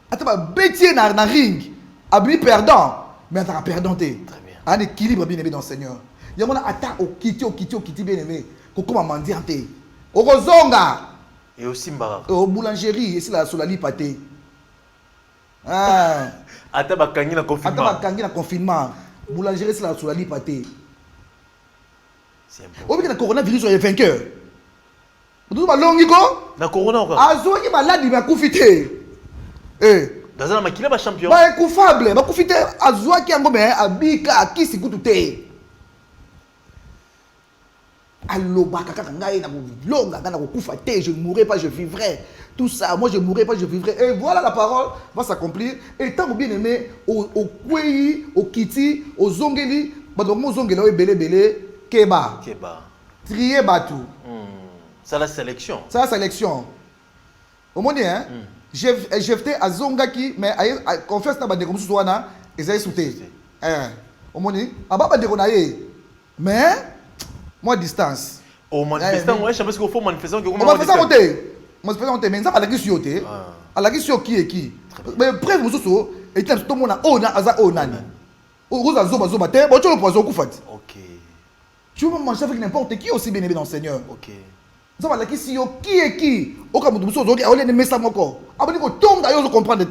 Attends pas bêtier dans ring, abli perdant, mais attends perdant te. Très bien. Un équilibre bien aimé dans le Seigneur. Il y a mon attaque au kiti bien aimé, comment mendier te. Au rozonga et aussi mbara. Au boulangerie ici là sur la lipate. Ata bakangi na confinement. Boulangerie c'est là sur la lipate. C'est important. Obi na coronavirus est vainqueur. Vous ba longi ko? Na corona encore. Azo ki malade ba kufite. Dans un makila ba champion. Ba kufable, ba kufite azo ki ngombe abika akisi kutute. Aloba kaka ngai na longa na kufa te, je ne mourrai pas, je vivrai. Tout ça, moi je ne mourrai pas, je vivrai. Et voilà la parole va s'accomplir. Et tant que bien aimé, au kwei, au kiti, au zongeli, badomo zongela o belé keba. Trier batu. C'est la sélection. C'est la sélection. Au monde hein. J'ai fait à zongaki mais à confesse na bande comme soana, ezay souté. Au monde ababa de konaye. Mais moi distance. Au manifestant ouais, je pense qu'il faut manifestant que comment manifestant moi je peux mais ça la question yoté. À la question qui est qui. Mais preuve mususu et tout le monde a ona aza onani. Oza zoba te, bo tolo poison ku fati. OK. Tu peux manger avec n'importe qui aussi, bien aimé dans le Seigneur. Ok. Nous avons qui si qui est qui. Au cas où nous sommes aujourd'hui, on est aimé ça encore. Après, nous tombe d'ailleurs, nous comprenons.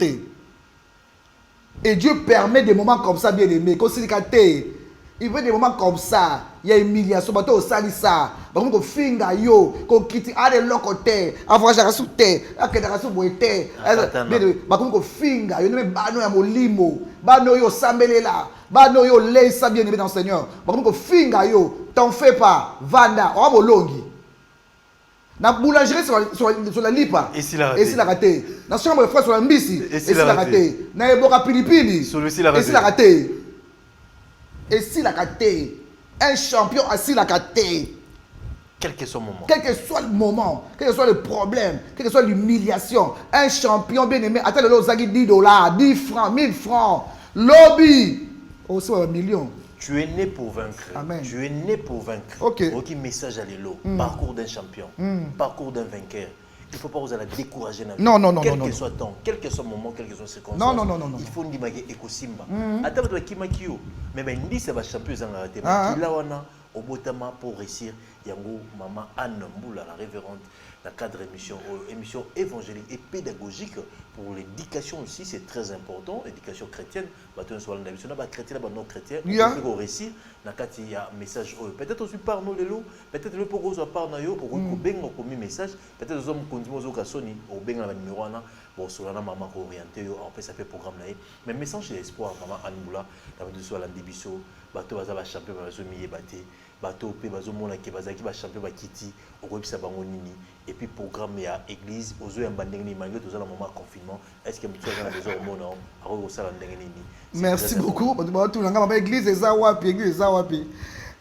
Et Dieu permet des moments comme ça, bien aimé. Il veut des moments comme ça. Il y a humiliation, bateau au salissa. Par contre, finga yo, qu'on critique à des côté, avoir la sous terre, à que la sous boite. Par contre, finga, yo ne bano ya molimo, bano yo sambelela, bano yo laisse bien aimé dans le Seigneur. Par contre, finga yo, t'en fais pas, vanda, on va molongi. Na boulangerie sur la lipa. Et si la raté. Na chambre de frère sur la mbisi. Et si la raté. Na eboka pilipili. Sur le si la raté. Et si la raté. Et si la raté. Un champion assis la raté. Quel que soit le moment. Quel que soit le moment, quel que soit le problème, quelle que soit l'humiliation, un champion bien aimé, attends le zagi 10 $, 10 francs, 1000 francs, lobby. Aussi un million. Tu es né pour vaincre. Amen. Tu es né pour vaincre. Ok. Aucun message à l'élo. Parcours d'un champion. Parcours d'un vainqueur. Il ne faut pas vous aller décourager. Non. Quel que soit temps, quel que soit moment, quel que soit circonstance. Non. Il faut dire que Ekosimba. Attends, tu vas qui mais ben dit c'est va champion en arrêté. Mais là on a au botama pour réussir. Yango maman Anne Mboula, la révérende, dans le cadre émission évangélique et pédagogique pour l'éducation aussi, c'est très important. Éducation chrétienne, soit chrétien, non chrétien, pour réussir. Il y a un message, peut-être aussi par nous les lots, peut-être le pour soit par nous, pour qu'on message, peut-être les hommes continuent aux Sony, au ben la numéro 1, bon, sur la maman orienté, en fait ça fait programme là. Mais message d'espoir, maman Anne Mboula, dans le soit l'andibiso, bateau va champion, va se mier batté. Bateau pe bazomona ke bazaki ba champion ba kiti okobisa bango nini et puis programme ya église ozo ya bandengeni malgré tout ça le moment confinement est-ce que tu as besoin au monde aro ça la ndengeni ni. Merci beaucoup tout nanga ba église eza wapi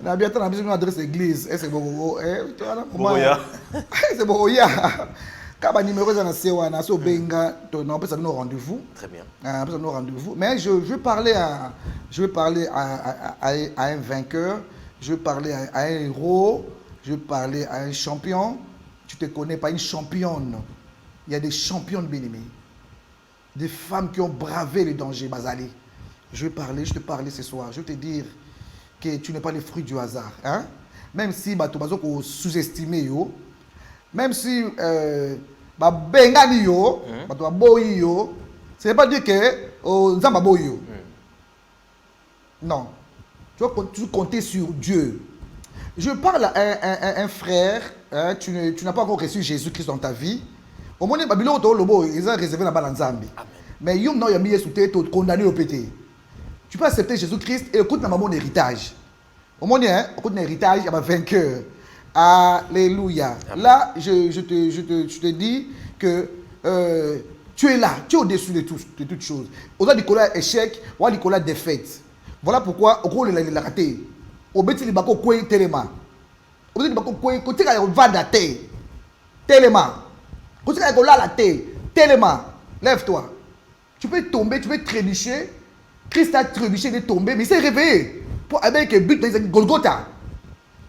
na bientôt na biso nous adresse église c'est bon tu vois là c'est bon ya kaba numéro za na sewa na so benga to na pesa no rendez-vous. Très bien. Pesa no rendez-vous mais je veux parler à un vainqueur. Je veux parler à un héros, je veux parler à un champion. Tu ne te connais pas, une championne. Il y a des championnes bien-aimées. Des femmes qui ont bravé les dangers, Bazali. Je te parler ce soir. Je veux te dire que tu n'es pas le fruit du hasard. Hein? Même si tu es sous-estimé, même si Bengani, ce n'est pas dire que Nzamba Boyo. Non. Tu vas compter sur Dieu. Je parle à un frère, hein, tu n'as pas encore reçu Jésus-Christ dans ta vie. Au moins, ils ont réservé la balle en Zambie. Mais ils ont mis sous tête, condamné au pété. Tu peux accepter Jésus-Christ et écoute mon héritage. Au moins, écoute l'héritage, il y a un vainqueur. Alléluia. Amen. Là, je te dis que tu es là, tu es au-dessus de toutes choses. Au-delà du Nicolas échec, ou à Nicolas défaite. Voilà pourquoi au rôle de la raté. Au bêtis les bako koué téléma. Au bêtis les bako koué côté quand on va dater. Téléma. Côté quand on la té. Téléma. Lève-toi. Tu peux tomber, tu peux trébucher. Christ a trébuché, il est tombé, mais il s'est réveillé. Pour avec un but dans Golgotha.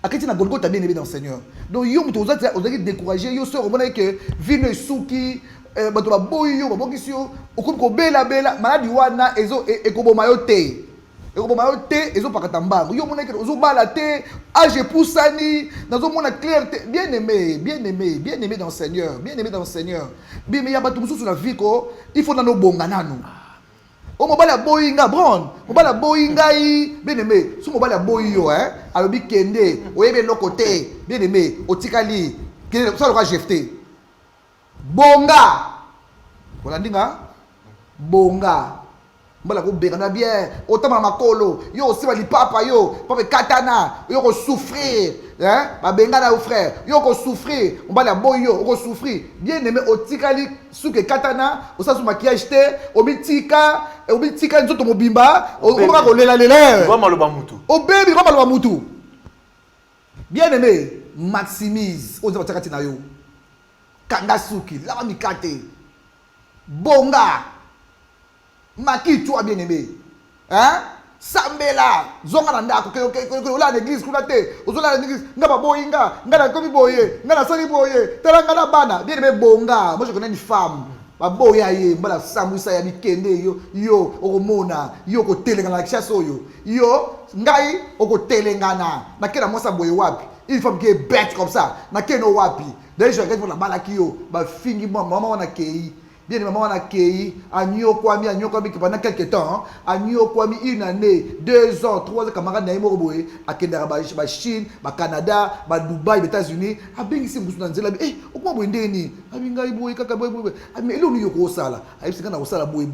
À qui tu as Golgotha bien aimé dans le Seigneur. Donc yom tu os découragé. Yo sœur, on a que vino souki. Bato ba boyo, ba bokisio. Okum ko bela maladi wana ezo ekobomayote. Ils ont pas katambango. Yo mona ke ozo bala te, age poussani, nazo mona clarté, bien-aimé dans le Seigneur, bien-aimé dans le Seigneur. Bien mais ya batu mususu na vie ko, il faut nano bongana nu. O mobala boyinga bron, mobala boyinga yi, bien-aimé, su mobala boyo alobi kende, oyebe lokote, bien-aimé, otikali, kende ça le jefté. Bonga. Voilà ndinga? Bonga. Mbala ko bekana bien otama makolo yo aussi ba lipapa yo papa katana yo ko souffrir ba bengana au frère yo ko souffrir mbala boyo ko souffrir bien aimé otikali suke katana osasu maquillage te obitika nzoto mobimba o ko lela va maloba mutu o baby va maloba mutu bien aimé maximise oza batakati na yo kanga suki lava mikate bonga Maki, tu as bien aimé. Hein? Sambela, zonga na ndako, ola l'église, ozola l'église, ngaba boyinga, ngana komi boye, ngana sali boye, teranga na bana, bien aimé bonga. Moi je connais une femme, ba boya ye, mbala sambusa ya mikende yo, okomona, yo ko telenga na chasse yo. Yo, ngai oko telengana na kena mosa boye wapi il faut que bête comme ça na keno wapi d'ailleurs je regarde pour la balaki yo ba fingi maman wana kei bien maman wana kei anyo kwami pendant quelques temps anyo kwami une année 2 ans 3 ans camarade na yimo boye akenda ba Chine ba Canada ba Dubaï, États-Unis abengisi musu na nzela okwa boye ndeni abinga iboye kaka boye mais elo ni yoko sala ayibisika na osala boye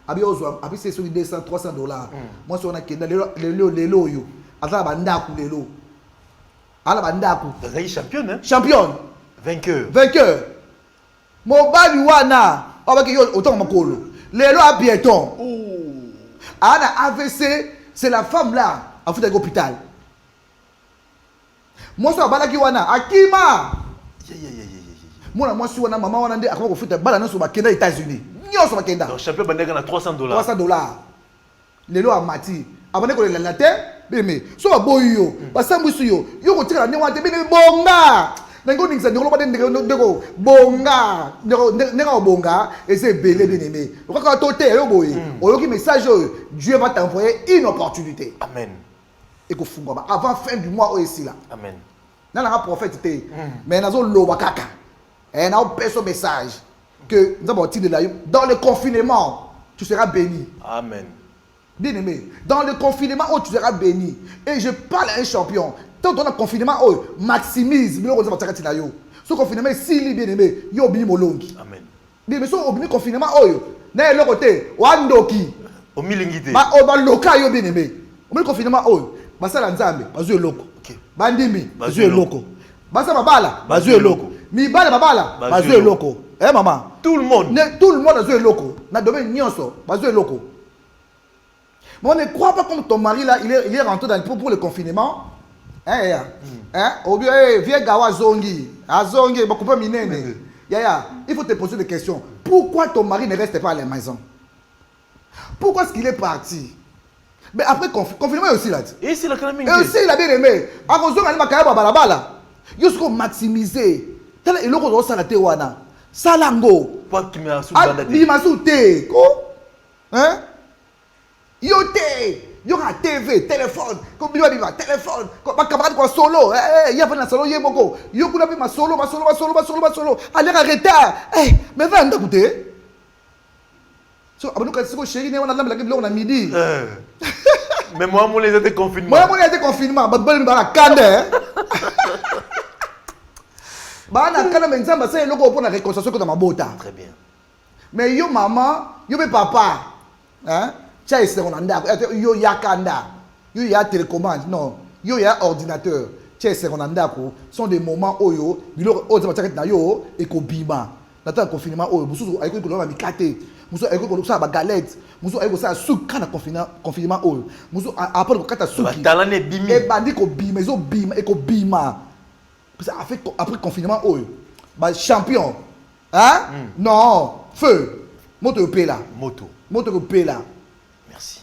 abi ozwa abi c'est sur 200 300 dollars moi so na kenda lelo yo atala bandaku lelo ala bandaku Zaï championne, hein? Championne. Vainqueur. Mobali wana obaki yo autant makolo. Lelo a piéton. Ana AVC, c'est la femme là à foutre à l'hôpital. Moi so balaki wana akima. Moi si wana maman wana nde akoma foutre bala na so bakenda États-Unis. Nyoso bakenda. Donc champion bandeka na $300. $300. Lelo a mati. Abone ko la terre. Beme so aboyi yo basambusu yo ko tika ne wante bene bonga nango ningisa ndiko ba ndeko bonga ndeko bonga et c'est belé bien aimé quand to te yo boyi oyoki message Dieu va t'envoyer une opportunité. Amen. Et ko funga avant fin du mois ici là. Amen. Nana prophète te mais nazo loba kaka et na peso message que nous avons tiré là dans le confinement tu seras béni. Amen. Bien aimé, dans le confinement, tu seras béni. Et je parle à un champion. Tant dans le confinement, maximise. Ce confinement, si bien aimé, yo bini molongi. Amen. Bien aimé, so bini confinement, na le côté, wandoki. Au milingité. Ba loka yo bien aimé. Au bini confinement, basala nzambe, bazu loko. Bandimi, bazu loko. Basa babala, bazu loko. Mi bala babala, bazu loko. Eh maman. Tout le monde. Tout le monde bazu loko. Na domaine nyonso, bazu loko. Mais ne crois pas comme ton mari là, il est rentré pour le confinement. Ou bien, viens gawa zongi. Zongi, beaucoup pas minene. Il faut te poser des questions. Pourquoi ton mari ne reste pas à la maison? Pourquoi est-ce qu'il est parti? Mais après confinement aussi là. Et c'est la calamité. Et aussi il a bien aimé. À cause de balabala. Il faut maximiser. Tel est le rôle de la Tewana. Salango. Pas qui m'a soutenu. Il m'a soutenu. Hein? Yo a TV, téléphone, comme il va téléphone, comme ma camarade quoi solo, il y a un solo, il y a beaucoup. Yo kuna ma solo. Allez arrêter. Mais va en écouter. So abonu ka siko chéri ne on a la midi. Mais moi mon les été confinement. Moi mon les été confinement, ba bali ba kande. Ba na kana menzamba c'est loko pour la réconciliation que dans ma bota. Très bien. Mais yo maman, yo be papa. Hein? Yo ya kanda, yo ya télécommande, non, yo ya ordinateur. Sont des moments où yo, et ko bima. Dans confinement où musu ayiko ko la mikate, musu ayiko ko sa ba galette, musu ayiko sa souk kana confinement où musu après ko kata souk. Talane bimi. Et bandi ko bima, zo bima et ko bima. Après confinement où ba champion. Hein? Non, feu. Moto pe là. Moto pe là. Merci.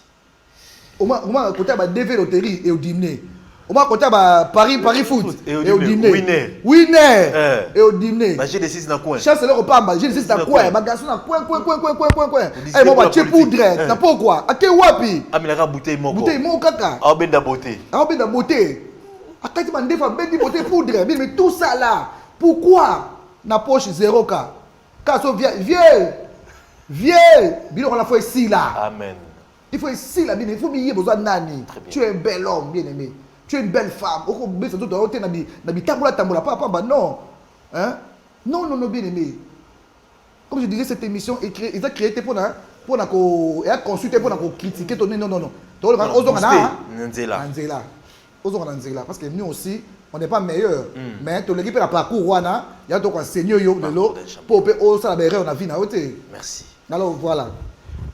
Au moins côté ba DV loterie et au dîner. Au moins côté ba Paris foot et au dîner. Winner. Et au dîner. Ba j'ai des 6 na coin. Chasse le repas ba j'ai des 6 na coin, ba garçon na coin. Eh moi ba tche poudre, na pourquoi? A ke wapi? Amilaka bouteille moko. Bouteille moko kaka. A benda beauté. Akati ba ndefa bendi bouteille poudre, mais tout ça là, pourquoi? Na poche 0k. Kaso vieux, bilo on a fait ici là. Amen. Il faut ici là, bien, il faut bien besoin nani. Tu es un bel homme, bien aimé. Tu es une belle femme. Au besoin de toi, nabi tambola pas non. Hein? Non, bien aimé. Comme je disais, cette émission ils ont créé pour consulter pour critiquer ton non. Nzela parce que nous aussi on n'est pas meilleur. Mais tu l'équipe la parcours wana, il y a donc enseigner yo de l'eau pour ça la on a vu na côté. Merci. Alors voilà.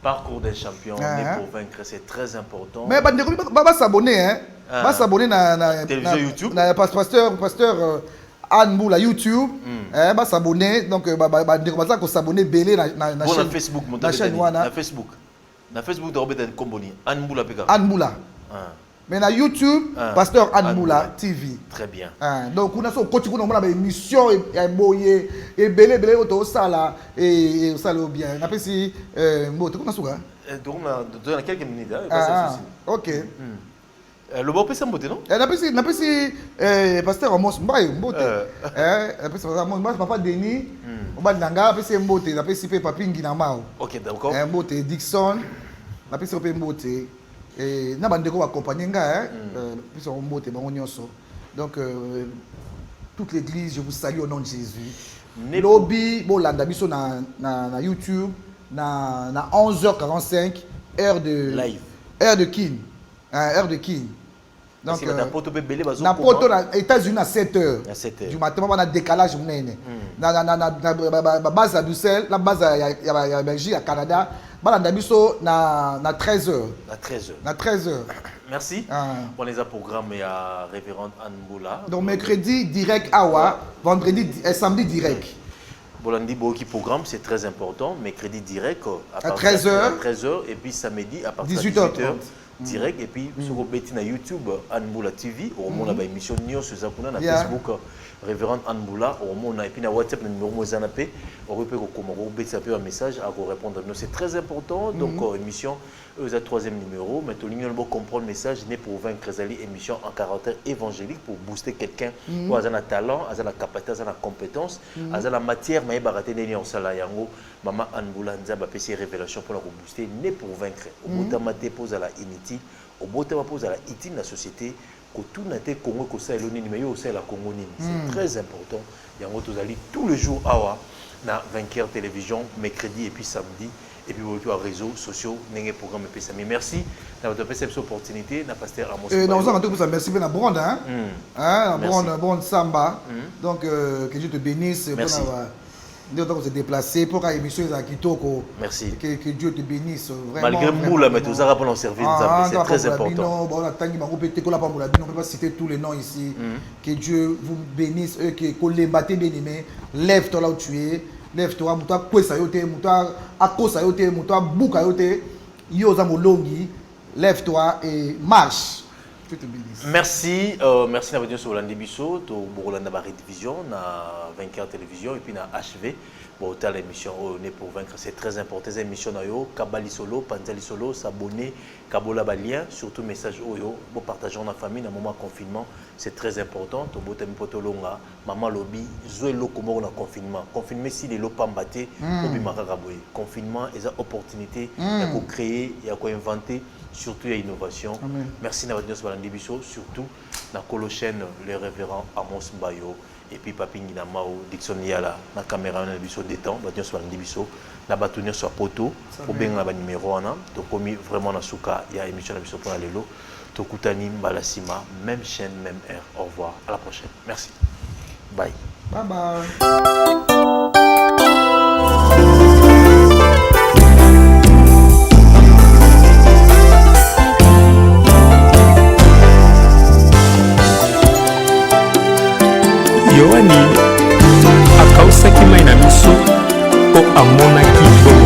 Parcours des champions, né pour vaincre, c'est très important. Mais va s'abonner hein. Va s'abonner na télévision YouTube. Na pasteur Anne Moula YouTube. Va s'abonner donc va s'abonner belé na chaîne Facebook na chaîne wana. Na Facebook de Robert Komboni. Anne Moula peka. Anne Moula. Mais na YouTube, pasteur Anne Moula TV. Très bien. Donc on a son côté on a une émission et boyé et belé auto ça là et ça le bien. On appelle si moto on a ça. Dans quelques minutes. OK. Le beau c'est mbote non? Napesi pasteur Amos Mbaye mbote. Napesi pasteur Amos Mbaye papa Denis. Obandanga napesi mbote, napesi pe papi Nginamao. OK, d'accord. Mbote Dixon. Napesi pe mbote. Et na bandeko accompagner nga napesi mbote bango nyonso. Donc toute l'église, je vous salue au nom de Jésus. Lobby bolanda biso na YouTube na 11h45 heure de live. Heure de King. Heure de King. Donc, na poto na États-Unis à 7h. À 7h. Du matin, on a un décalage. Na base à Bruxelles, la base à Belgique, à Canada, na 13h. À 13h. Na 13h. Merci. On les a programmés à Révérende Anne Mboula. Donc, mercredi, direct Awa, vendredi et samedi, direct. Bolandi Boki programme, c'est très important. Mercredi direct à 13h. 13h et puis samedi à partir de 18h. Direct et puis sur le YouTube Anboula TV au moment la émission Nyo sur Zakuna na Facebook Révérende Anboula au moment et puis na WhatsApp le numéro Mozanapé on peut comment on un message à répondre. C'est très important donc émission eux à troisième numéro mais tout le monde comprend le message n'est pour vaincre les émission en caractère évangélique pour booster quelqu'un ou à un talent à la capacité à la compétence à la matière mais baraté né en sala yango maman Anboula nzaba pesi révélation pour la booster n'est pour vaincre au bout maté pose à la unité au bout pose à la iti la société que tout n'a été Congo que ça eloni mais yo c'est la Congo c'est très important yango tozali tous les jours awa na 20h télévision mercredi et puis samedi et puis vous avez réseaux sociaux n'engé programme pesa mais merci d'avoir donné cette opportunité na pasteur Amos non ça tout ça merci bien la bronde bronde samba donc que Dieu te bénisse merci. Nous devons se déplacer pour que l'émission à Kitoko. Merci. Que Dieu te bénisse vraiment. Malgré Moula, mais tous arabes ont servi c'est très important. On ne peut pas citer tous les noms ici. Que Dieu vous bénisse, que les bâtés bien aimés, lève-toi là où tu es, lève-toi, mouta kwesa yote, mouta akosa yote, mouta buka yote, yoza molongi, lève-toi et marche. Merci, merci d'avoir été sur Rolandi Bisso, pour Rolanda Rediffusion, na 20h télévision et puis na HV. Bon, t'as l'émission On est pour vaincre, c'est très important. Ces émissions nayo, Kabali solo, Panzali solo, s'abonner, Kabola balien, surtout message oyo, bon partageons la famille dans le moment confinement, c'est très important. To botem potolonga, maman lobby, zoé lo comme on a confinement. Confinement si les lopam batté, lobby maragaboy. Confinement, ils ont opportunité, il y a quoi créer, il y a quoi inventer. Surtout il y a innovation. Merci d'avoir été sur Rolandi Bisso, surtout dans la chaîne le révérend Amos Mbayo et puis Papi Nginamao, Dixon Yala, la caméra de Bisso détend, va sur Rolandi Bisso, la bâtonnière sur poteau, pour bien la numéro 1, tu as commis vraiment dans Souka, il y a émission de Bisso pour aller là, tu Kutani, Balasima, même chaîne, même air. Au revoir, à la prochaine. Merci. Bye. Bye bye. Yohani akausaki mai na miso po amonaki bongo.